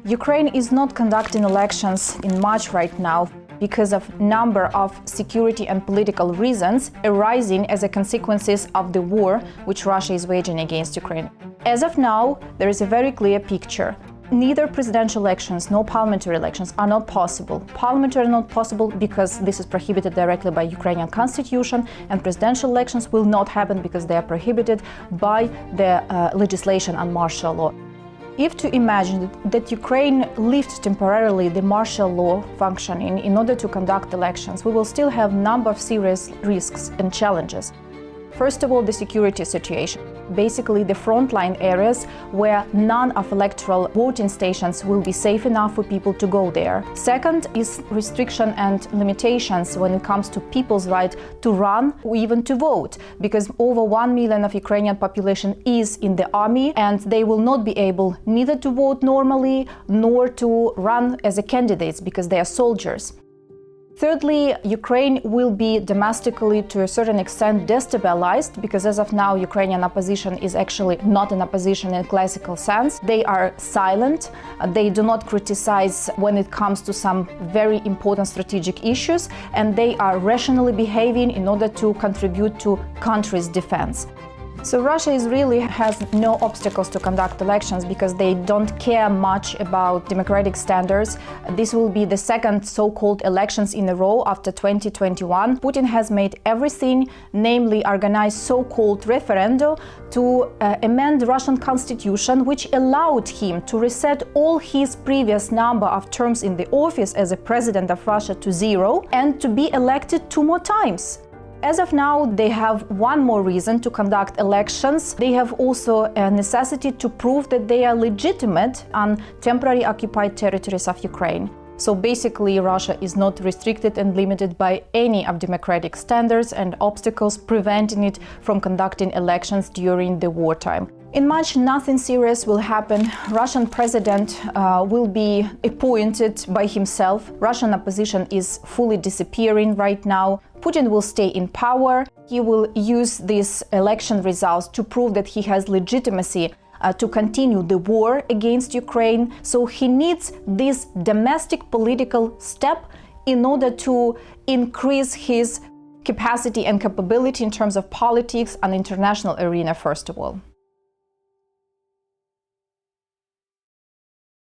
Ukraine is not conducting elections in March right now because of number of security and political reasons arising as a consequences of the war which Russia is waging against Ukraine. As of now, there is a very clear picture. Neither presidential elections nor parliamentary elections are not possible. Parliamentary are not possible because this is prohibited directly by Ukrainian constitution, and presidential elections will not happen because they are prohibited by the legislation on martial law. If to imagine that Ukraine lifts temporarily the martial law functioning in order to conduct elections, we will still have a number of serious risks and challenges. First of all, the security situation. Basically, the frontline areas where none of electoral voting stations will be safe enough for people to go there. Second is restriction and limitations when it comes to people's right to run or even to vote, because over 1 million of Ukrainian population is in the army, and they will not be able neither to vote normally nor to run as a candidates because they are soldiers. Thirdly, Ukraine will be domestically to a certain extent destabilized because as of now Ukrainian opposition is actually not an opposition in classical sense. They are silent, they do not criticize when it comes to some very important strategic issues, and they are rationally behaving in order to contribute to country's defense. So Russia really has no obstacles to conduct elections because they don't care much about democratic standards. This will be the second so-called elections in a row after 2021. Putin has made everything, namely organize so-called referendum to amend the Russian constitution, which allowed him to reset all his previous number of terms in the office as a president of Russia to 0 and to be elected 2 more times. As of now, they have one more reason to conduct elections. They have also a necessity to prove that they are legitimate on temporarily occupied territories of Ukraine. So basically, Russia is not restricted and limited by any of democratic standards and obstacles preventing it from conducting elections during the wartime. In March, nothing serious will happen. Russian president will be appointed by himself. Russian opposition is fully disappearing right now. Putin will stay in power. He will use these election results to prove that he has legitimacy to continue the war against Ukraine. So he needs this domestic political step in order to increase his capacity and capability in terms of politics and international arena, first of all.